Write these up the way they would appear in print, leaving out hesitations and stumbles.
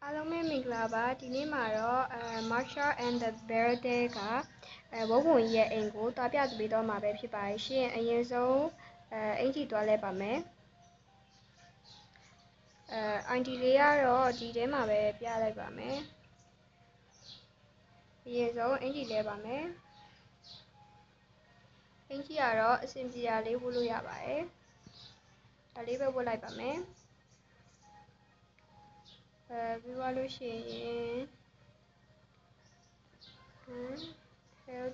အားလုံးပဲမင်္ဂလာပါဒီနေ့မှာတော့Marshall and the Bear တဲ့ကဝုန်းဝုန်းရဲ့အိမ်ကိုတွားပြပေးတော့မှာပဲဖြစ်ပါတယ်ရှင်အရင်ဆုံးအင်ကြီးတွားလဲပါမယ်ID လေးကတော့ဒီထဲမှာပဲပြလိုက်ပါမယ်အရင်ဆုံးအင်ကြီးလဲပါမယ်အင်ကြီးကတော့အဆင်ပြေတာလေးဝတ်လို့ရပါတယ်ဒါလေးပဲဝတ်လိုက်ပါမယ်ပြီးသွားလို့ရှိရင်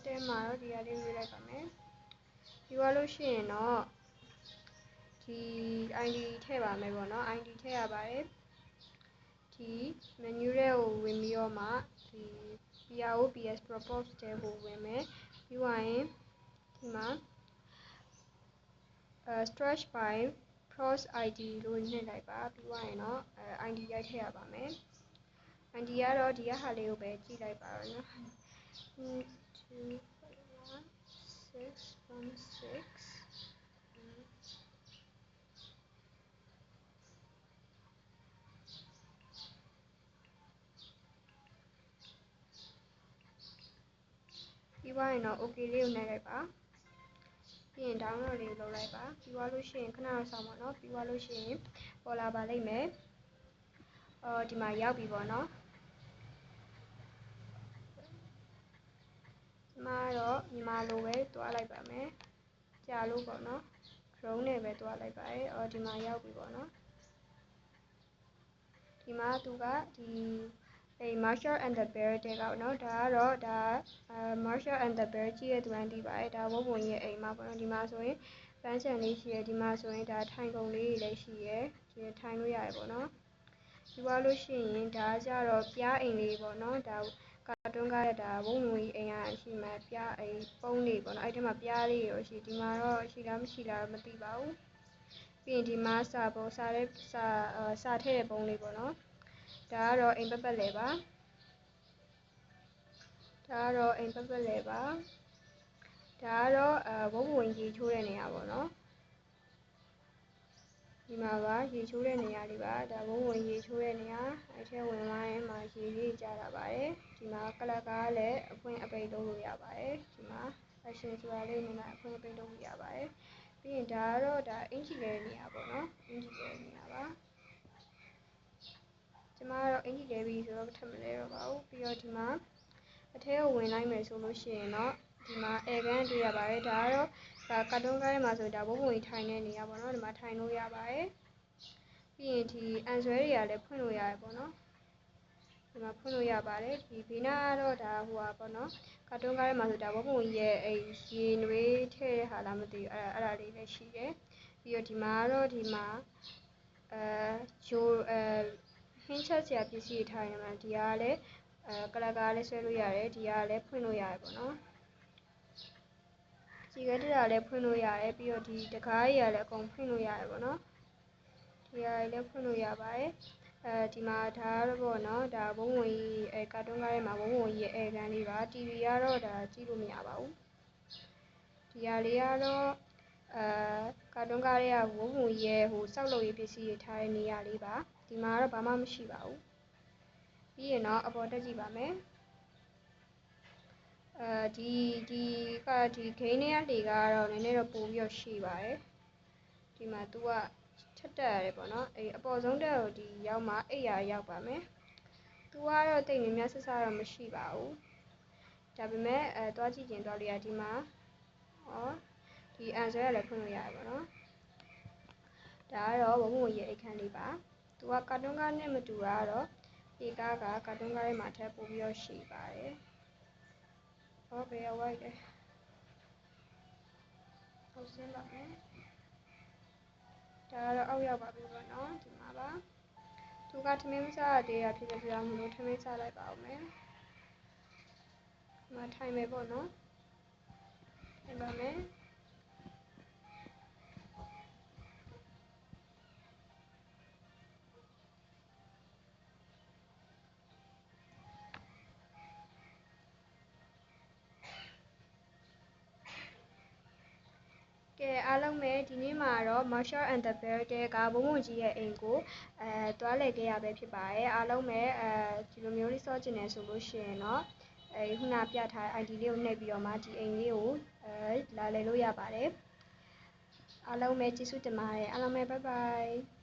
ထဲမှာတော့ဒီဟာလေးရွေးလိုက်ပါမယ်ပြီးသွားလို့ရှိရင်တော့ဒီ ID ထည့်ပါမယ်ပေါ့နော် ID ထည့်ရပါတယ်ဒီ menu တွေကိုဝင်ပြီးတော့မှဒီ PROPS propose တွေကိုဝင်မယ်ပြီးသွားရင်ဒီမှာstretch by cross ID လို့ညှစ်လိုက်ပါပြီးသွားရင်တော့ID ရိုက်ထည့်ရပါမယ် ID ကတော့ဒီဟာလေးကိုပဲကြည့်လိုက်ပါတော့နော် 2211616ပြီးသွားရင်တော့ OK လေးကိုနှိပ်လိုက်ပါပြီးရင် download လေးလုပ်လိုက်ပါပြီးသွားလို့ရှိရင်ခဏတော့စောင့်ပါနော်ပြီးသွားလို့ရှိရင်ပေါ်လာပါလိမ့်မယ်ဒီမှာရောက်ပြီပေါ့နော်ဒီမှာတော့မြန်မာလိုပဲတွားလိုက်ပါမယ်ကြာလို့ပေါ့နော် Chrome နဲ့ပဲတွားလိုက်ပါတယ်ဒီမှာရောက်ပြီပေါ့နော်ဒီမှာသူကဒီMarshall and the Bear တဲ့ကောက်နော်ဒါကတော့Marshall and the Bear ကြည့်ရတဲ့သူတိုင်းသိပါတယ်ဒါဝုန်းဝုန်းရဲ့အိမ်မှာပေါ့နော်ဒီမှာဆိုရင်ပန်းချံလေးရှိရဒီမှာဆိုရင်ဒါထိုင်ကုန်လေးတွေလည်းရှိရဒီထိုင်လို့ရတယ်ပေါ့နော်ပြီးသွားလို့ရှိရင်ဒါကြတော့ပြားအိမ်လေးပေါ့နော်ဒါကာတွန်းကားတဲ့ဒါဝုန်းဝုန်းကြီးအိမ်ကရှိမှပြားအိမ်ပုံးလေးပေါ့နော်အဲ့ဒီမှာပြားလေးရောရှိဒီမှာတော့ရှိလားမရှိလားမသိပါဘူးပြီးရင်ဒီမှာစာပုံစာတဲ့စာထည့်တဲ့ပုံးလေးပေါ့နော်ဒါကတော့အိမ်ပတ်လေပါဒါကတော့အိမ်ပတ်လေပါဒါကတော့ဝုန်းဝုန်းရေချိုးတဲ့နေရာပေါ့နော်ဒီမှာပါရေချိုးတဲ့နေရာလေးပါဒါဝုန်းဝုန်းရေချိုးတဲ့နေရာအဲ့ထဲဝင်သွားရင်မှာရေလေးကျလာပါတယ်ဒီမှာကလပ်ကားလည်းအဖွင့်အပိတ်လုပ်လို့ရပါတယ်ဒီမှာအရှင်ဆိုတာလေးနေမှာအဖွင့်အပိတ်လုပ်လို့ရပါတယ်ပြီးရင်ဒါကတော့ဒါအင်ဂျီလဲနေရာပေါ့နော်အင်ဂျီလဲနေရာပါဒီမှာတော့အင်ဂျီလဲပြီးဆိုတော့ထပ်မလဲတော့ပါဘူးပြီးတော့ဒီမှာအထဲကိုဝင်လိုက်မယ်ဆိုလို့ရှိရင်တော့ဒီမှာအဲကန်တွေ့ရပါတယ်ဒါကတော့ကာတွန်းကားထဲမှာဆိုဒါဝုန်းဝုန်းကြီးထိုင်နေနေရပါတော့ဒီမှာထိုင်လို့ရပါတယ်ပြီးရင်ဒီအန်ဆွဲတွေကလည်းဖွင့်လို့ရတယ်ပေါ့နော်ဒီမှာဖွင့်လို့ရပါတယ်ဒီဘေးနားကတော့ဒါဟိုပါပေါ့နော်ကာတွန်းကားထဲမှာဆိုဒါဝုန်းဝုန်းကြီးရဲ့ရေနွေးထည့်ဟာလားမသိဘူးအဲ့ဒါလေးလည်းရှိတယ်ပြီးတော့ဒီမှာကတော့ဒီမှာဂျိုဟင်းချက်စရာပစ္စည်းထားနေမှာဒီကလည်းကလပ်ကားလည်းဆွဲလို့ရတယ်ဒီကလည်းဖွင့်လို့ရတယ်ပေါ့နော်ဒီကတည်းကလည်းဖွင့်လို့ရတယ်ပြီးတော့ဒီတကားကြီးကလည်းအကုန်ဖွင့်လို့ရတယ်ပေါ့နော်ဒီကလည်းဖွင့်လို့ရပါတယ်ဒီမှာဒါတော့ပေါ့နော်ဒါဝုန်းဝုန်းကြီးကာတွန်းကားထဲမှာဝုန်းဝုန်းကြီးရဲ့အဲကန်လေးပါ TV ကတော့ဒါကြည့်လို့မရပါဘူးဒီဟာလေးကတော့ကာတွန်းကားတွေကဝုန်းဝုန်းကြီးရဲ့ဟိုစောက်လုပ်ရေးပစ္စည်းတွေထားတဲ့နေရာလေးပါဒီမှာတော့ဘာမှမရှိပါဘူးပြီးရင်တော့အပေါ်တက်ကြည့်ပါမယ်ဒီဂိမ်းထဲကလေကတော့နည်းနည်းတော့ပိုပြီးတော့ရှည်ပါတယ်ဒီမှာ तू ကချက်တက်ရတယ်ပေါ့နော်အပေါ်ဆုံးတက်ကိုဒီရောက်မှအိပ်ရာရောက်ပါမယ် तू ကတော့တိတ်များများဆဆတော့မရှိပါဘူးဒါပေမဲ့တွားကြည့်ရင်တွားလို့ရဒီမှာဒီအန်ဆွဲကလည်းဖွင့်လို့ရတယ်ပေါ့နော်ဒါကတော့ဝုန်းဝုန်းရဲ့အခန်းလေးပါ तू ကကာတွန်းကားနဲ့မတူတာကတော့ဒီကားကကာတွန်းကားထဲမှာထပ်ပို့ပြီးတော့ရှည်ပါတယ်ဘယ်ရောက်လိုက်လဲဟုတ်စင်းပါမယ်ဒါကတော့အောက်ရောက်ပါပြီပေါ့နော်ဒီမှာပါသူကထမင်းမစားရသေးတာဖြစ်တဲ့ကြောင့်မလို့ထမင်းစားလိုက်ပါဦးမယ်ဒီမှာထိုင်မယ်ပေါ့နော်ထိုင်ပါမယ်ကဲ အားလုံးပဲဒီနေ့မှာတော့ Marshall and the Bear တဲကဘုံဘုံကြီးရဲ့အိမ်ကိုတွားလည်ခဲ့ရပဲဖြစ်ပါတယ်အားလုံးပဲဒီလိုမျိုးလေးစောကျင်နေဆိုလို့ရှိရင်တော့ခုနပြထားတဲ့ ID လေးကိုနှိပ်ပြီးတော့မှဒီအိမ်လေးကိုလာလည်လို့ရပါတယ်အားလုံးပဲကျေးဇူးတင်ပါတယ်အားလုံးပဲ bye bye